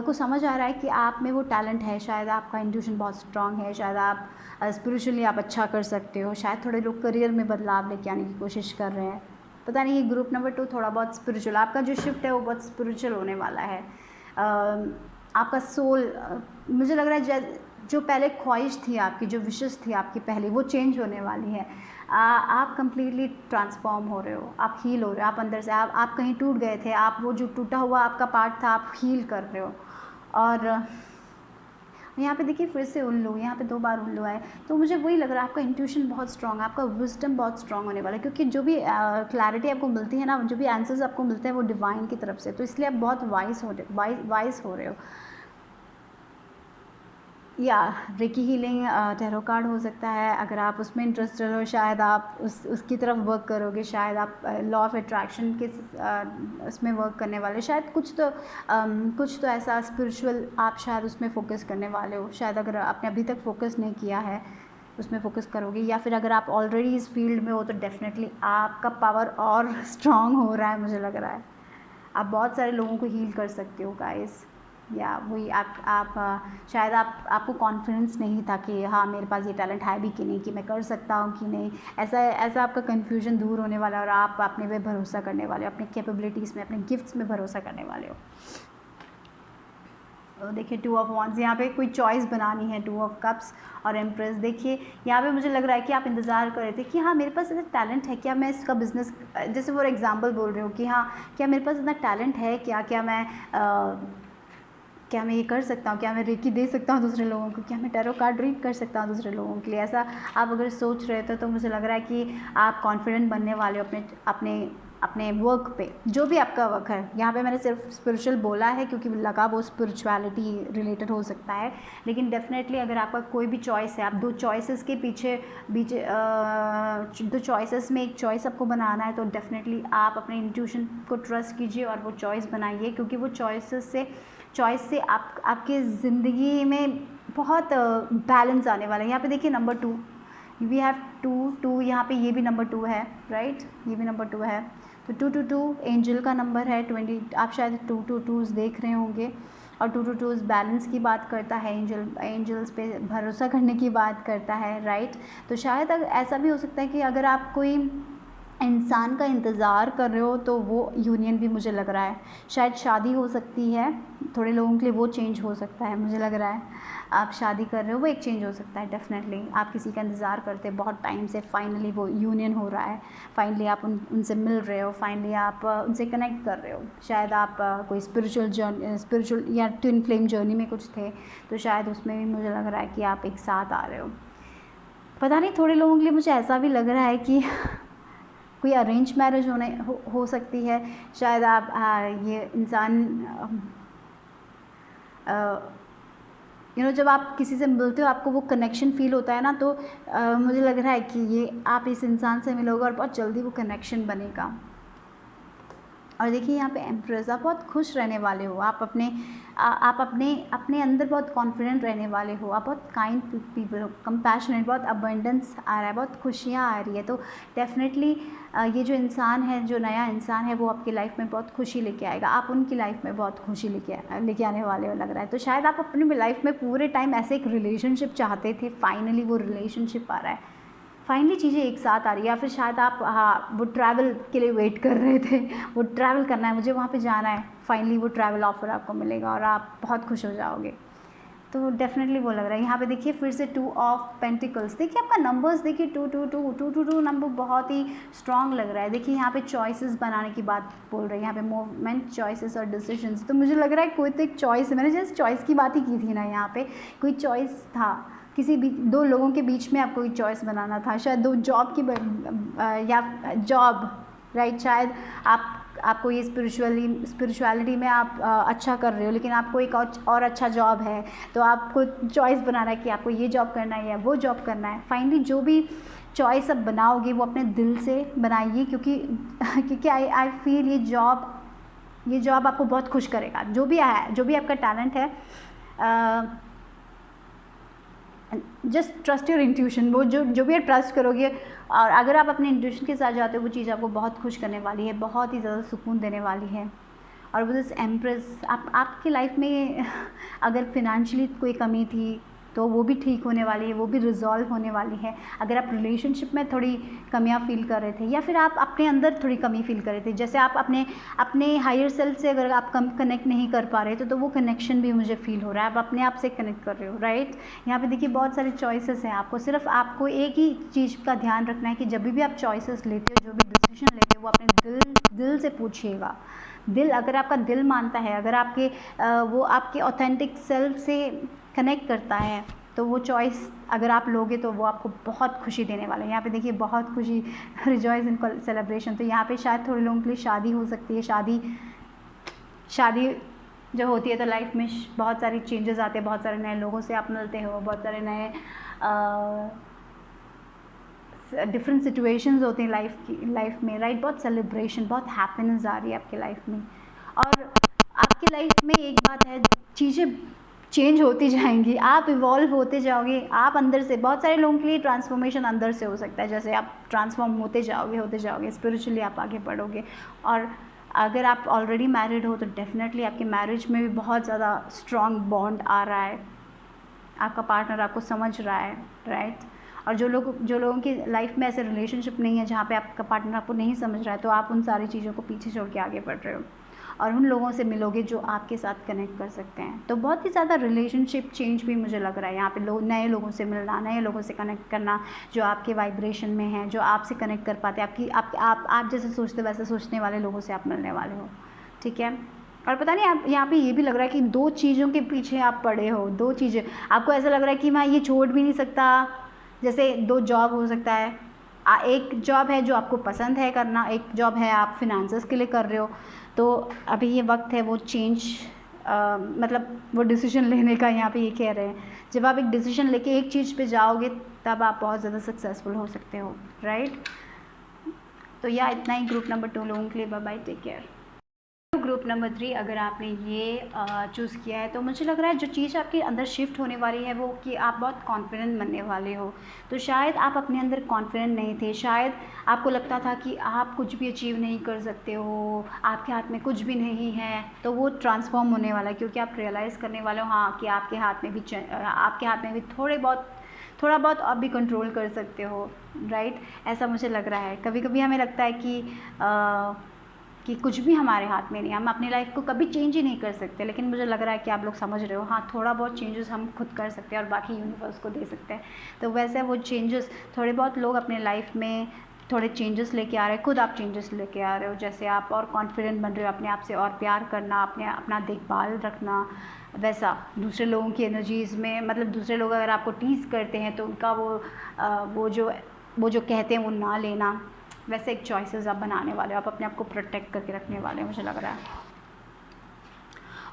Speaker 1: को समझ आ रहा है कि आप में वो टैलेंट है, शायद आपका इंट्यूशन बहुत स्ट्रांग है, शायद आप स्पिरिचुअली आप अच्छा कर सकते हो, शायद थोड़े लोग करियर में बदलाव लेके आने की कोशिश कर रहे हैं। पता नहीं, ये ग्रुप नंबर 2 थोड़ा बहुत स्पिरिचुअल, आपका जो शिफ्ट है वो बहुत स्पिरिचुअल होने वाला है। आपका सोल, मुझे लग रहा है जो पहले ख्वाहिश थी आपकी, जो विशेष थी आपकी पहले, वो चेंज होने वाली है। आप कंप्लीटली ट्रांसफॉर्म हो रहे हो, आप हील हो रहे हो, आप अंदर से आप कहीं टूट गए थे, आप वो जो टूटा हुआ आपका पार्ट था, आप हील कर रहे हो। और यहाँ पे देखिए फिर से उल्लू, यहाँ पे 2 बार उल्लू आए, तो मुझे वही लग रहा है आपका इंट्यूशन बहुत स्ट्रांग है, आपका विजडम बहुत स्ट्रांग होने वाला है, क्योंकि जो भी क्लैरिटी आपको मिलती है ना, जो भी आंसर्स आपको मिलते हैं वो डिवाइन की तरफ से, तो इसलिए आप बहुत वाइज हो रहे हो। या रेकी हीलिंग टैरो कार्ड हो सकता है। अगर आप उसमें इंटरेस्टेड हो शायद आप उसकी तरफ वर्क करोगे, शायद आप लॉ ऑफ अट्रैक्शन के उसमें वर्क करने वाले, शायद कुछ तो ऐसा स्पिरिचुअल आप शायद उसमें फोकस करने वाले हो। शायद अगर आपने अभी तक फोकस नहीं किया है उसमें फोकस करोगे, या फिर अगर आप ऑलरेडी इस फील्ड में हो तो डेफिनेटली आपका पावर और स्ट्रॉन्ग हो रहा है, मुझे लग रहा है। आप बहुत सारे लोगों को हील कर सकते हो गाइस। या वही आप शायद आपको कॉन्फिडेंस नहीं था कि हाँ मेरे पास ये टैलेंट है भी कि नहीं, कि मैं कर सकता हूँ कि नहीं। ऐसा आपका कन्फ्यूजन दूर होने वाला है और आप अपने पे भरोसा करने वाले हो, अपनी कैपेबिलिटीज़ में, अपने गिफ्ट्स में भरोसा करने वाले हो। तो देखिए 2 ऑफ वॉन्ड्स, यहाँ पे कोई चॉइस बनानी है। 2 ऑफ कप्स और एम्प्रेस। देखिए यहाँ पे मुझे लग रहा है कि आप इंतज़ार कर रहे थे कि हाँ मेरे पास ऐसा टैलेंट है क्या, मैं इसका बिज़नेस, जैसे फॉर एग्जांपल बोल रही हूँ कि हाँ क्या मेरे पास इतना टैलेंट है क्या, क्या मैं ये कर सकता हूँ, क्या मैं रेकी दे सकता हूँ दूसरे लोगों को, क्या मैं टैरो कार्ड रीड कर सकता हूँ दूसरे लोगों के लिए। ऐसा आप अगर सोच रहे थे तो मुझे लग रहा है कि आप कॉन्फिडेंट बनने वाले हो अपने वर्क पे, जो भी आपका वर्क है। यहाँ पे मैंने सिर्फ स्पिरिचुअल बोला है क्योंकि लगा वो स्पिरिचुअलिटी रिलेटेड हो सकता है, लेकिन डेफिनेटली अगर आपका कोई भी चॉइस है, आप दो चॉइसेस के पीछे दो चॉइसेस में एक चॉइस आपको बनाना है, तो डेफिनेटली आप अपने इंट्यूशन को ट्रस्ट कीजिए और वो चॉइस बनाइए, क्योंकि वो चॉइस से आपके ज़िंदगी में बहुत बैलेंस आने वाला है। यहाँ पे देखिए नंबर 2, वी हैव 2 यहाँ पे, ये भी नंबर 2 है, राइट, ये भी नंबर 2 है। तो 222 एंजल का नंबर है। 20 आप शायद 222 देख रहे होंगे, और 222 बैलेंस की बात करता है, एंजल्स पे भरोसा करने की बात करता है, राइट। तो शायद ऐसा भी हो सकता है कि अगर आप कोई इंसान का इंतज़ार कर रहे हो तो वो यूनियन भी मुझे लग रहा है, शायद शादी हो सकती है थोड़े लोगों के लिए, वो चेंज हो सकता है, मुझे लग रहा है आप शादी कर रहे हो, वो एक चेंज हो सकता है डेफिनेटली। आप किसी का इंतज़ार करते हैं बहुत टाइम से, फाइनली वो यूनियन हो रहा है, फाइनली आप उनसे मिल रहे हो, फाइनली आप उनसे कनेक्ट कर रहे हो। शायद आप कोई स्पिरिचुअल या ट्विन फ्लेम जर्नी में कुछ थे, तो शायद उसमें भी मुझे लग रहा है कि आप एक साथ आ रहे हो। पता नहीं, थोड़े लोगों के लिए मुझे ऐसा भी लग रहा है कि कोई अरेंज मैरिज हो सकती है। शायद आप ये इंसान जब आप किसी से मिलते हो आपको वो कनेक्शन फ़ील होता है ना, तो मुझे लग रहा है कि ये आप इस इंसान से मिलोगे और बहुत जल्दी वो कनेक्शन बनेगा। और देखिए यहाँ पे एम्प्रेस, आप बहुत खुश रहने वाले हो, आप अपने अंदर बहुत कॉन्फिडेंट रहने वाले हो, आप बहुत काइंड पीपल हो, कंपैशनेट, बहुत अबंडेंस आ रहा है, बहुत खुशियाँ आ रही है। तो डेफिनेटली ये जो इंसान है, जो नया इंसान है, वो आपकी लाइफ में बहुत खुशी लेके आएगा, आप उनकी लाइफ में बहुत खुशी लेके आने वाले हो लग रहा है। तो शायद आप अपनी लाइफ में पूरे टाइम ऐसे एक रिलेशनशिप चाहते थे, फाइनली वो रिलेशनशिप आ रहा है, फाइनली चीज़ें एक साथ आ रही है। या फिर शायद आप वो ट्रैवल के लिए वेट कर रहे थे, वो ट्रैवल करना है, मुझे वहाँ पे जाना है, फाइनली वो ट्रैवल ऑफर आपको मिलेगा और आप बहुत खुश हो जाओगे। तो डेफिनेटली वो लग रहा है। यहाँ पे देखिए फिर से 2 ऑफ पेंटिकल्स, देखिए आपका नंबर्स देखिए 222 नंबर बहुत ही स्ट्रॉन्ग लग रहा है। देखिए यहाँ पे चॉइसेस बनाने की बात बोल रही है, यहाँ पे मूवमेंट, चॉइसेस और डिसीजंस। तो मुझे लग रहा है कोई तो एक चॉइस है, मैंने जस्ट चॉइस की बात ही की थी ना, यहाँ पे कोई चॉइस था, किसी भी 2 लोगों के बीच में आपको कोई चॉइस बनाना था, शायद 2 जॉब की या जॉब, राइट। शायद आपको ये स्पिरिचुअलिटी में आप अच्छा कर रहे हो, लेकिन आपको एक और अच्छा जॉब है, तो आपको चॉइस बनाना है कि आपको ये जॉब करना है या वो जॉब करना है। फाइनली जो भी चॉइस आप बनाओगे वो अपने दिल से बनाइए, क्योंकि आई फील ये जॉब आपको बहुत खुश करेगा। जो भी आपका टैलेंट है, जस्ट ट्रस्ट योर इंट्यूशन, वो जो भी आप ट्रस्ट करोगे, और अगर आप अपने इंट्यूशन के साथ जाते हो, वो चीज़ आपको बहुत खुश करने वाली है, बहुत ही ज़्यादा सुकून देने वाली है। और वो दिस एम्प्रेस, आपकी लाइफ में अगर फिनेंशियली कोई कमी थी तो वो भी ठीक होने वाली है, वो भी रिजॉल्व होने वाली है। अगर आप रिलेशनशिप में थोड़ी कमियां फील कर रहे थे, या फिर आप अपने अंदर थोड़ी कमी फील कर रहे थे, जैसे आप अपने हायर सेल्फ से अगर आप कनेक्ट नहीं कर पा रहे तो वो कनेक्शन भी मुझे फील हो रहा है, आप अपने आप से कनेक्ट कर रहे हो, राइट। यहाँ पे देखिए बहुत सारे चॉइसेस हैं, आपको एक ही चीज़ का ध्यान रखना है कि जब भी आप चॉइसेस लेते हो, जो भी डिसीजन लेते हो, वो अपने दिल से पूछिएगा। दिल, अगर आपका दिल मानता है, अगर वो आपके ऑथेंटिक सेल्फ से कनेक्ट करता है, तो वो चॉइस अगर आप लोगे तो वो आपको बहुत खुशी देने वाला है। यहाँ पे देखिए बहुत खुशी, रिजॉइस इन सेलिब्रेशन। तो यहाँ पे शायद थोड़े लोगों के लिए शादी हो सकती है, शादी जब होती है तो लाइफ में बहुत सारी चेंजेस आते हैं, बहुत सारे नए लोगों से आप मिलते हो, बहुत सारे नए डिफरेंट सिचुएशंस होते हैं लाइफ में, राइट। बहुत सेलिब्रेशन, बहुत हैप्पीनेस आ रही है आपकी लाइफ में। और आपकी लाइफ में एक बात है, चीज़ें चेंज होती जाएंगी, आप इवॉल्व होते जाओगे। आप अंदर से, बहुत सारे लोगों के लिए ट्रांसफॉर्मेशन अंदर से हो सकता है, जैसे आप ट्रांसफॉर्म होते जाओगे स्पिरिचुअली आप आगे बढ़ोगे। और अगर आप ऑलरेडी मैरिड हो तो डेफिनेटली आपके मैरिज में भी बहुत ज़्यादा स्ट्रॉन्ग बॉन्ड आ रहा है, आपका पार्टनर आपको समझ रहा है, राइट। और जो लोगों की लाइफ में ऐसे रिलेशनशिप नहीं है जहाँ पे आपका पार्टनर आपको नहीं समझ रहा है, तो आप उन सारी चीज़ों को पीछे छोड़ के आगे बढ़ रहे हो और उन लोगों से मिलोगे जो आपके साथ कनेक्ट कर सकते हैं। तो बहुत ही ज़्यादा रिलेशनशिप चेंज भी मुझे लग रहा है यहाँ पे। नए लोगों से मिलना, नए लोगों से कनेक्ट करना, जो आपके वाइब्रेशन में हैं, जो आपसे कनेक्ट कर पाते हैं, आप जैसे सोचते वैसे सोचने वाले लोगों से आप मिलने वाले हो, ठीक है। और पता नहीं, आप यहाँ पे ये भी लग रहा है कि 2 चीज़ों के पीछे आप पड़े हो। 2 चीज़ें आपको ऐसा लग रहा है कि मैं ये छोड़ भी नहीं सकता। जैसे 2 जॉब हो सकता है, एक जॉब है जो आपको पसंद है करना, एक जॉब है आप फिनांसेस के लिए कर रहे हो। तो अभी ये वक्त है वो चेंज, मतलब वो डिसीजन लेने का। यहाँ पे ये कह रहे हैं, जब आप एक डिसीजन लेके एक चीज़ पे जाओगे तब आप बहुत ज़्यादा सक्सेसफुल हो सकते हो, राइट। तो या इतना ही ग्रुप नंबर 2 लोगों के लिए। Bye bye, take care. Group number 3, अगर आपने ये चूज़ किया है तो मुझे लग रहा है जो चीज़ आपके अंदर शिफ्ट होने वाली है वो कि आप बहुत कॉन्फिडेंट बनने वाले हो। तो शायद आप अपने अंदर कॉन्फिडेंट नहीं थे, शायद आपको लगता था कि आप कुछ भी अचीव नहीं कर सकते हो, आपके हाथ में कुछ भी नहीं है। तो वो ट्रांसफॉर्म होने वाला है, क्योंकि आप रियलाइज़ करने वाले हो हाँ कि आपके हाथ में भी थोड़ा बहुत आप भी कंट्रोल कर सकते हो, राइट। ऐसा मुझे लग रहा है। कभी कभी हमें लगता है कि कुछ भी हमारे हाथ में नहीं, हम अपनी लाइफ को कभी चेंज ही नहीं कर सकते। लेकिन मुझे लग रहा है कि आप लोग समझ रहे हो, हाँ थोड़ा बहुत चेंजेस हम खुद कर सकते हैं और बाकी यूनिवर्स को दे सकते हैं। तो वैसे वो चेंजेस थोड़े बहुत लोग अपने लाइफ में थोड़े चेंजेस लेके आ रहे हैं, खुद आप चेंजेस लेके आ रहे हो। जैसे आप और कॉन्फिडेंट बन रहे हो, अपने आप से और प्यार करना, अपना देखभाल रखना। वैसा दूसरे लोगों की एनर्जीज़ में, मतलब दूसरे लोग अगर आपको टीज़ करते हैं तो उनका वो जो कहते हैं वो ना लेना। वैसे एक चॉइसेस आप बनाने वाले हो, आप अपने आप को प्रोटेक्ट करके रखने वाले हो, मुझे लग रहा है।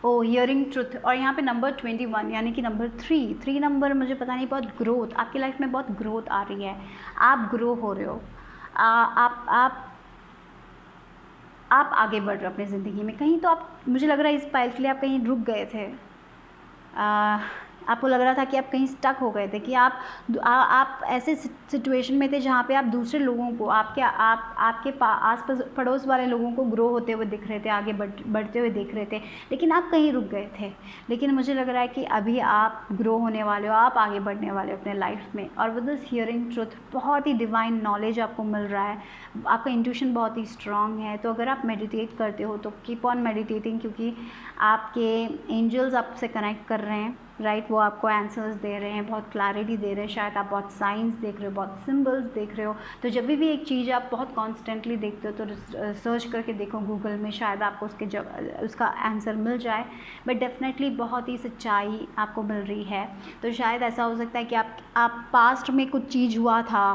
Speaker 1: ओ हियरिंग ट्रुथ। और यहाँ पे नंबर 21 यानी कि नंबर 3 नंबर, मुझे पता नहीं, बहुत ग्रोथ आपकी लाइफ में, बहुत ग्रोथ आ रही है। आप ग्रो हो रहे हो, आप आगे बढ़ रहे हो अपनी ज़िंदगी में। कहीं तो आप, मुझे लग रहा है इस पाइल के लिए आप कहीं रुक गए थे। आपको लग रहा था कि आप कहीं स्टक हो गए थे, कि आप ऐसे सिचुएशन में थे जहाँ पे आप दूसरे लोगों को, आपके आस पड़ोस वाले लोगों को ग्रो होते हुए दिख रहे थे, आगे बढ़ते हुए दिख रहे थे, लेकिन आप कहीं रुक गए थे। लेकिन मुझे लग रहा है कि अभी आप ग्रो होने वाले हो, आप आगे बढ़ने वाले हो अपने लाइफ में। और विद दिस हियरिंग ट्रुथ बहुत ही डिवाइन नॉलेज आपको मिल रहा है, आपका इंट्यूशन बहुत ही स्ट्रांग है। तो अगर आप मेडिटेट करते हो तो कीप ऑन मेडिटेटिंग, क्योंकि आपके एंजल्स आपसे कनेक्ट कर रहे हैं, राइट। वो आपको आंसर्स दे रहे हैं, बहुत क्लैरिटी दे रहे हैं। शायद आप बहुत साइंस देख रहे हो, बहुत सिंबल्स देख रहे हो। तो जब भी एक चीज़ आप बहुत कॉन्स्टेंटली देखते हो तो सर्च करके देखो गूगल में, शायद आपको उसका आंसर मिल जाए। बट डेफिनेटली बहुत ही सच्चाई आपको मिल रही है। तो शायद ऐसा हो सकता है कि आप पास्ट में कुछ चीज़ हुआ था,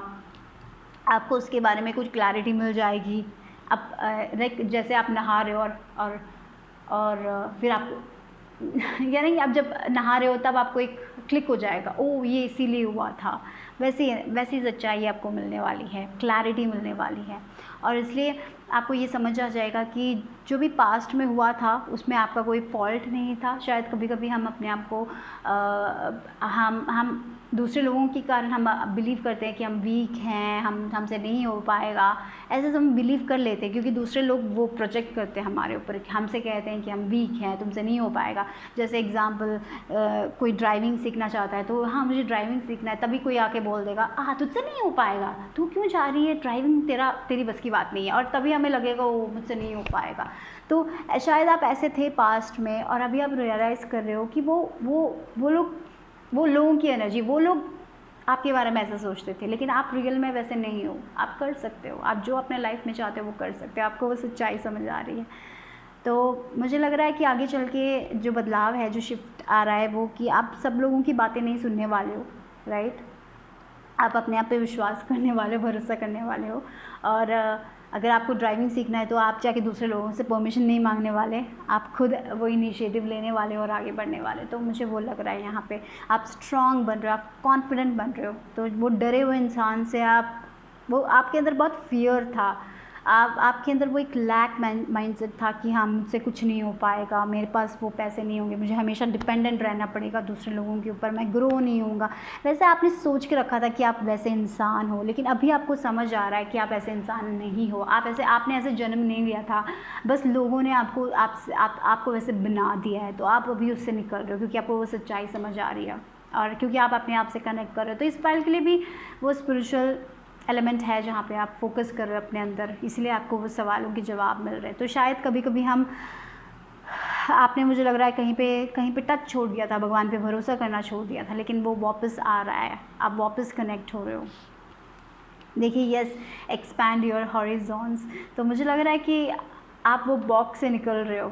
Speaker 1: आपको उसके बारे में कुछ क्लैरिटी मिल जाएगी। अब जैसे आप नहा रहे हो और फिर आपको यानी आप जब नहा रहे हो तब आपको एक क्लिक हो जाएगा, ओ ये इसीलिए हुआ था। वैसी सच्चाई आपको मिलने वाली है, क्लैरिटी मिलने वाली है। और इसलिए आपको ये समझ आ जाएगा कि जो भी पास्ट में हुआ था उसमें आपका कोई फॉल्ट नहीं था। शायद कभी कभी हम अपने आप को हम दूसरे लोगों के कारण हम बिलीव करते हैं कि हम वीक हैं, हमसे नहीं हो पाएगा, ऐसे हम बिलीव कर लेते हैं, क्योंकि दूसरे लोग वो प्रोजेक्ट करते हैं हमारे ऊपर, हमसे कहते हैं कि हम वीक हैं, तुमसे नहीं हो पाएगा। जैसे एग्जांपल, कोई ड्राइविंग सीखना चाहता है तो हाँ मुझे ड्राइविंग सीखना है, तभी कोई आके बोल देगा तुझसे नहीं हो पाएगा, तू क्यों जा रही है, ड्राइविंग तेरी बस की बात नहीं है, और तभी हमें लगेगा वो मुझसे नहीं हो पाएगा। तो शायद आप ऐसे थे पास्ट में, और अभी आप रियलाइज़ कर रहे हो कि वो लोगों की एनर्जी, वो लोग आपके बारे में ऐसा सोचते थे, लेकिन आप रियल में वैसे नहीं हो। आप कर सकते हो, आप जो अपने लाइफ में चाहते हो वो कर सकते हो। आपको वो सच्चाई समझ आ रही है। तो मुझे लग रहा है कि आगे चल के जो बदलाव है, जो शिफ्ट आ रहा है, वो कि आप सब लोगों की बातें नहीं सुनने वाले हो, राइट। आप अपने आप पे विश्वास करने वाले हो, भरोसा करने वाले हो, और अगर आपको ड्राइविंग सीखना है तो आप जाके दूसरे लोगों से परमिशन नहीं मांगने वाले, आप खुद वो इनिशिएटिव लेने वाले और आगे बढ़ने वाले। तो मुझे वो लग रहा है यहाँ पे आप स्ट्रॉन्ग बन रहे हो, आप कॉन्फिडेंट बन रहे हो। तो वो डरे हुए इंसान से आप, वो आपके अंदर बहुत फियर था, आपके अंदर वो एक लैक माइंडसेट था कि हाँ मुझसे कुछ नहीं हो पाएगा, मेरे पास वो पैसे नहीं होंगे, मुझे हमेशा डिपेंडेंट रहना पड़ेगा दूसरे लोगों के ऊपर, मैं ग्रो नहीं होऊंगा। वैसे आपने सोच के रखा था कि आप वैसे इंसान हो, लेकिन अभी आपको समझ आ रहा है कि आप ऐसे इंसान नहीं हो। आपने ऐसे जन्म नहीं लिया था, बस लोगों ने आपको वैसे बना दिया है। तो आप अभी उससे निकल रहे हो क्योंकि आपको वो सच्चाई समझ आ रही है और क्योंकि आप अपने आप से कनेक्ट कर रहे हो। तो इस फाइल के लिए भी वो स्पिरिचुअल एलिमेंट है जहाँ पे आप फोकस कर रहे हो अपने अंदर, इसलिए आपको वो सवालों के जवाब मिल रहे हैं। तो शायद कभी कभी आपने, मुझे लग रहा है कहीं पे टच छोड़ दिया था, भगवान पे भरोसा करना छोड़ दिया था, लेकिन वो वापस आ रहा है, आप वापस कनेक्ट हो रहे हो। देखिए यस, एक्सपैंड योर हॉरिजॉन्स। तो मुझे लग रहा है कि आप वो बॉक्स से निकल रहे हो।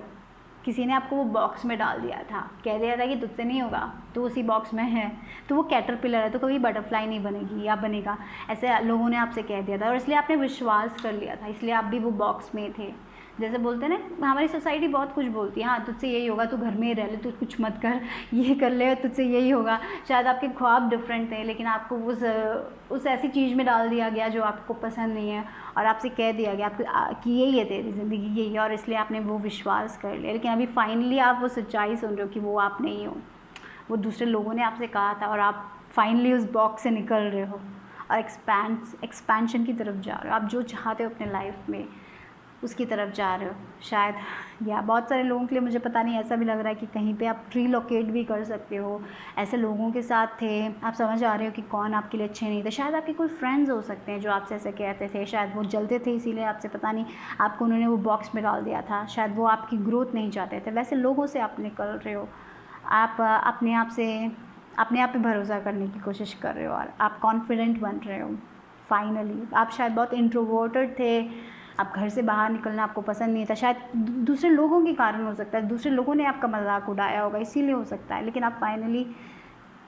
Speaker 1: किसी ने आपको वो बॉक्स में डाल दिया था, कह दिया था कि तुझसे नहीं होगा, तो उसी बॉक्स में है, तो वो कैटरपिलर है, तो कभी बटरफ्लाई नहीं बनेगी या बनेगा, ऐसे लोगों ने आपसे कह दिया था और इसलिए आपने विश्वास कर लिया था, इसलिए आप भी वो बॉक्स में थे। जैसे बोलते हैं ना, हमारी सोसाइटी बहुत कुछ बोलती है, हाँ तुझसे यही होगा, तू घर में ही रह ले, तू कुछ मत कर, ये कर ले, तुझसे यही होगा। शायद आपके ख्वाब डिफरेंट थे, लेकिन आपको उस ऐसी चीज़ में डाल दिया गया जो आपको पसंद नहीं है और आपसे कह दिया गया कि यही है तेरी ज़िंदगी, यही है, और इसलिए आपने वो विश्वास कर लिया। लेकिन अभी फाइनली आप वो सच्चाई सुन रहे हो कि वो आप नहीं हो, वो दूसरे लोगों ने आपसे कहा था और आप फाइनली उस बॉक्स से निकल रहे हो और एक्सपेंशन की तरफ जा रहे हो। आप जो चाहते हो अपने लाइफ में उसकी तरफ जा रहे हो शायद, या बहुत सारे लोगों के लिए मुझे पता नहीं, ऐसा भी लग रहा है कि कहीं पे आप रिलोकेट भी कर सकते हो। ऐसे लोगों के साथ थे, आप समझ आ रहे हो कि कौन आपके लिए अच्छे नहीं थे। शायद आपके कोई फ्रेंड्स हो सकते हैं जो आपसे ऐसे कहते थे, शायद वो जलते थे इसीलिए आपसे, पता नहीं, आपको उन्होंने वो बॉक्स में डाल दिया था, शायद वो आपकी ग्रोथ नहीं चाहते थे। वैसे लोगों से आप निकल रहे हो, आप अपने आप पे भरोसा करने की कोशिश कर रहे हो और आप कॉन्फिडेंट बन रहे हो फाइनली। आप शायद बहुत इंट्रोवर्टेड थे, आप घर से बाहर निकलना आपको पसंद नहीं था, शायद दूसरे लोगों के कारण हो सकता है, दूसरे लोगों ने आपका मजाक उड़ाया होगा इसीलिए हो सकता है। लेकिन आप फाइनली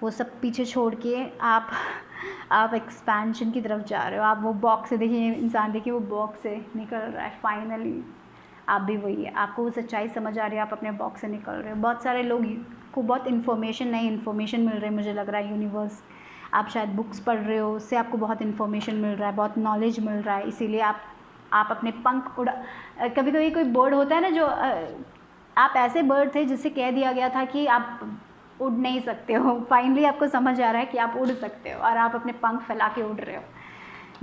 Speaker 1: वो सब पीछे छोड़ के आप एक्सपेंशन की तरफ जा रहे हो। आप वो बॉक्स से, देखिए इंसान, देखिए वो बॉक्स से निकल रहा है फाइनली। आप भी वही है, आपको वो सच्चाई समझ आ रही है, आप अपने बॉक्स से निकल रहे हो। बहुत सारे लोग को बहुत नई इन्फॉर्मेशन मिल रही है, मुझे लग रहा है यूनिवर्स, आप शायद बुक्स पढ़ रहे हो, उससे आपको बहुत इन्फॉर्मेशन मिल रहा है, बहुत नॉलेज मिल रहा है, इसीलिए आप अपने पंख उड़ा। कभी कभी कोई बर्ड होता है ना, जो आप ऐसे बर्ड थे जिससे कह दिया गया था कि आप उड़ नहीं सकते हो, फाइनली आपको समझ आ रहा है कि आप उड़ सकते हो और आप अपने पंख फैला के उड़ रहे हो।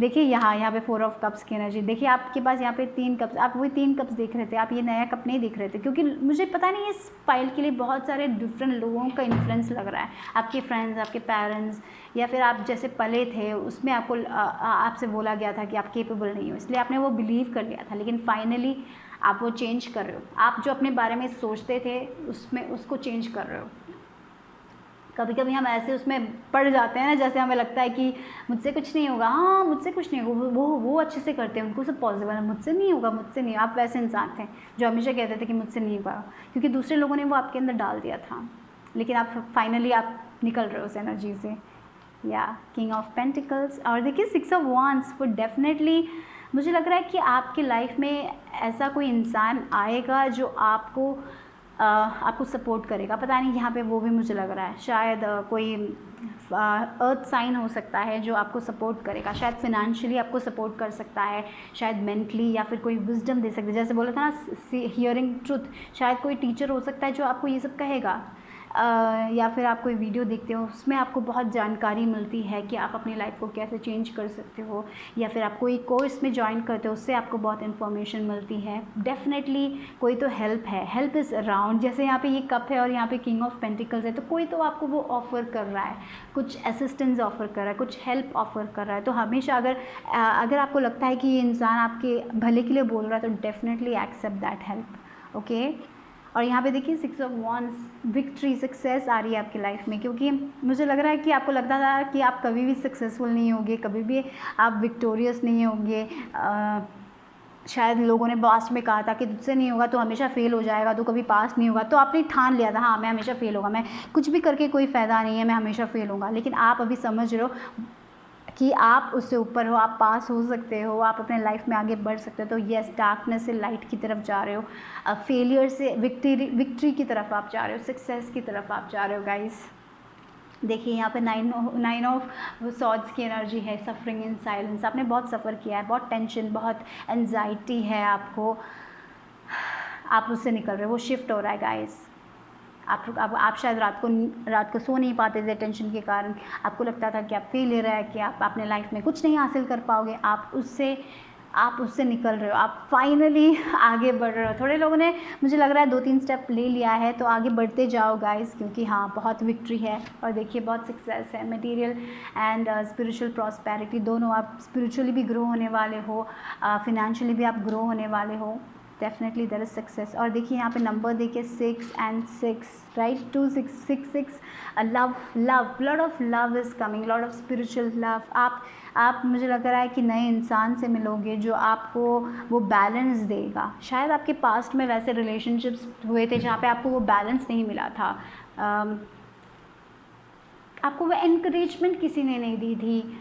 Speaker 1: देखिए यहाँ पे 4 ऑफ कप्स की एनर्जी, देखिए आपके पास यहाँ पे 3 कप्स, आप वही 3 कप्स देख रहे थे, आप ये नया कप नहीं देख रहे थे, क्योंकि मुझे पता नहीं इस फाइल के लिए बहुत सारे डिफरेंट लोगों का इन्फ्लुएंस लग रहा है। आपके फ्रेंड्स, आपके पेरेंट्स, या फिर आप जैसे पले थे उसमें आपको आपसे बोला गया था कि आप केपेबल नहीं हो, इसलिए आपने वो बिलीव कर लिया था। लेकिन फाइनली आप वो चेंज कर रहे हो, आप जो अपने बारे में सोचते थे उसको चेंज कर रहे हो। कभी कभी हम ऐसे उसमें पड़ जाते हैं ना, जैसे हमें लगता है कि मुझसे कुछ नहीं होगा, हाँ मुझसे कुछ नहीं होगा, वो अच्छे से करते हैं, उनको सब पॉसिबल है, मुझसे नहीं होगा, मुझसे नहीं। आप वैसे इंसान थे जो हमेशा कहते थे कि मुझसे नहीं होगा, क्योंकि दूसरे लोगों ने वो आपके अंदर डाल दिया था। लेकिन आप फाइनली आप निकल रहे हो उस एनर्जी से। या किंग ऑफ पेंटिकल्स, और देखिए 6 ऑफ वांड्स, वो डेफिनेटली मुझे लग रहा है कि आपके लाइफ में ऐसा कोई इंसान आएगा जो आपको सपोर्ट करेगा। पता नहीं यहाँ पे वो भी मुझे लग रहा है, शायद कोई अर्थ साइन हो सकता है जो आपको सपोर्ट करेगा, शायद फिनेंशियली आपको सपोर्ट कर सकता है, शायद मेंटली, या फिर कोई विजडम दे सकता है। जैसे बोला था ना, हियरिंग ट्रुथ, शायद कोई टीचर हो सकता है जो आपको ये सब कहेगा, या फिर आप कोई वीडियो देखते हो उसमें आपको बहुत जानकारी मिलती है कि आप अपनी लाइफ को कैसे चेंज कर सकते हो, या फिर आप कोई कोर्स में ज्वाइन करते हो उससे आपको बहुत इन्फॉर्मेशन मिलती है। डेफिनेटली कोई तो हेल्प है, हेल्प इज़ अराउंड। जैसे यहाँ पे ये कप है और यहाँ पे किंग ऑफ पेंटिकल्स है, तो कोई तो आपको वो ऑफ़र कर रहा है, कुछ असिस्टेंस ऑफ़र कर रहा है, कुछ हेल्प ऑफ़र कर रहा है। तो हमेशा अगर आपको लगता है कि ये इंसान आपके भले के लिए बोल रहा है, तो definitely accept that help, okay. और यहाँ पे देखिए 6 ऑफ वांड्स, विक्ट्री, सक्सेस आ रही है आपकी लाइफ में, क्योंकि मुझे लग रहा है कि आपको लगता था कि आप कभी भी सक्सेसफुल नहीं होंगे, कभी भी आप विक्टोरियस नहीं होंगे। शायद लोगों ने पास्ट में कहा था कि तुझसे नहीं होगा, तो हमेशा फेल हो जाएगा, तो कभी पास नहीं होगा, तो आपने ठान लिया था हाँ मैं हमेशा फेल होगा, मैं कुछ भी करके कोई फ़ायदा नहीं है, मैं हमेशा फेल होगा। लेकिन आप अभी समझ रहे हो कि आप उससे ऊपर हो, आप पास हो सकते हो, आप अपने लाइफ में आगे बढ़ सकते हो। तो येस, डार्कनेस से लाइट की तरफ जा रहे हो, फेलियर से विक्ट्री की तरफ आप जा रहे हो, सक्सेस की तरफ आप जा रहे हो गाइस। देखिए यहाँ पे नाइन ऑफ सॉर्ड्स की एनर्जी है, सफरिंग इन साइलेंस। आपने बहुत सफ़र किया है, बहुत टेंशन, बहुत एंजाइटी है आपको, आप उससे निकल रहे हो, वो शिफ्ट हो रहा है गाइस। आप शायद रात को सो नहीं पाते थे टेंशन के कारण, आपको लगता था कि आप फेलियर है, कि आप अपने लाइफ में कुछ नहीं हासिल कर पाओगे। आप उससे निकल रहे हो, आप फाइनली आगे बढ़ रहे हो। थोड़े लोगों ने, मुझे लग रहा है 2-3 स्टेप ले लिया है, तो आगे बढ़ते जाओ गाइस, क्योंकि हाँ बहुत विक्ट्री है और देखिए बहुत सक्सेस है। मटेरियल एंड स्पिरिचुअल प्रॉस्पेरिटी दोनों, आप स्पिरिचुअली भी ग्रो होने वाले हो, फिनेंशियली भी आप ग्रो होने वाले हो। Definitely there is success. और देखिए यहाँ पे नंबर देखिए 6 and 6, right, 2 6 6 6। Love lot of love is coming, lot of spiritual love. आप मुझे लग रहा है कि नए इंसान से मिलोगे जो आपको वो बैलेंस देगा। शायद आपके पास्ट में वैसे रिलेशनशिप्स हुए थे जहाँ पे आपको वो बैलेंस नहीं मिला था, आपको वो एनकरेजमेंट किसी ने नहीं दी थी,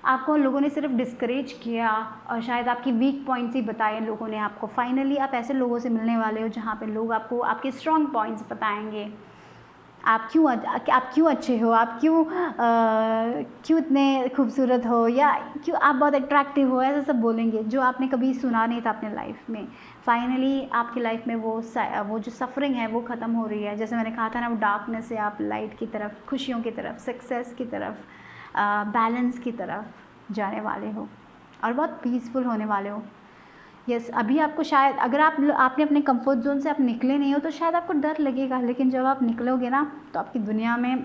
Speaker 1: आपको लोगों ने सिर्फ डिस्करेज किया और शायद आपकी वीक पॉइंट्स ही बताए लोगों ने आपको। फाइनली आप ऐसे लोगों से मिलने वाले हो जहाँ पे लोग आपको आपके स्ट्रॉन्ग पॉइंट्स बताएंगे, आप क्यों अच्छे हो, आप क्यों इतने खूबसूरत हो, या क्यों आप बहुत अट्रैक्टिव हो, ऐसा सब बोलेंगे जो आपने कभी सुना नहीं था अपने लाइफ में। फाइनली आपकी लाइफ में वो जो सफरिंग है वो ख़त्म हो रही है। जैसे मैंने कहा था ना, वो डार्कनेस से आप लाइट की तरफ, खुशियों की तरफ, सक्सेस की तरफ, बैलेंस की तरफ जाने वाले हो और बहुत पीसफुल होने वाले हो। यस, अभी आपको शायद, अगर आपने अपने कंफर्ट जोन से आप निकले नहीं हो तो शायद आपको डर लगेगा, लेकिन जब आप निकलोगे ना तो आपकी दुनिया में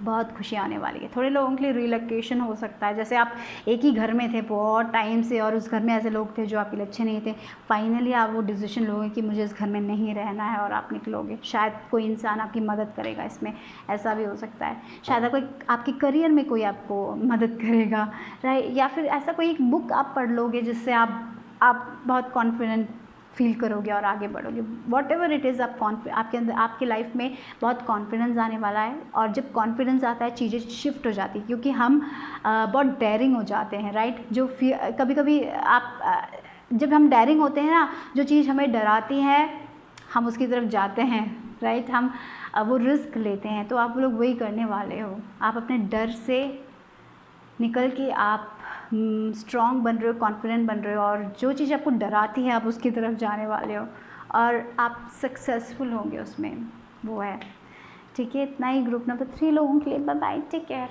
Speaker 1: बहुत खुशी आने वाली है। थोड़े लोगों के लिए रिलोकेशन हो सकता है, जैसे आप एक ही घर में थे बहुत टाइम से और उस घर में ऐसे लोग थे जो आपके लिए अच्छे नहीं थे। फाइनली आप वो डिसीजन लोगे कि मुझे इस घर में नहीं रहना है और आप निकलोगे। शायद कोई इंसान आपकी मदद करेगा इसमें, ऐसा भी हो सकता है। शायद आपके करियर में कोई आपको मदद करेगा, राइट, या फिर ऐसा कोई एक बुक आप पढ़ लोगे जिससे आप बहुत कॉन्फिडेंट फील करोगे और आगे बढ़ोगे। वॉट एवर इट इज़, आपके अंदर, आपकी लाइफ में बहुत कॉन्फिडेंस आने वाला है। और जब कॉन्फिडेंस आता है चीज़ें शिफ्ट हो जाती है, क्योंकि हम बहुत डेयरिंग हो जाते हैं, राइट। जो कभी कभी जब हम डेयरिंग होते हैं ना, जो चीज़ हमें डराती है हम उसकी तरफ जाते हैं, राइट, हम वो रिस्क लेते हैं। तो आप लोग वही करने वाले हो, आप अपने डर से निकल के आप स्ट्रॉन्ग बन रहे हो, कॉन्फिडेंट बन रहे हो, और जो चीज़ आपको डराती है आप उसकी तरफ जाने वाले हो और आप सक्सेसफुल होंगे उसमें, वो है। ठीक है, इतना ही ग्रुप नंबर 3 लोगों के लिए। Bye bye, take care.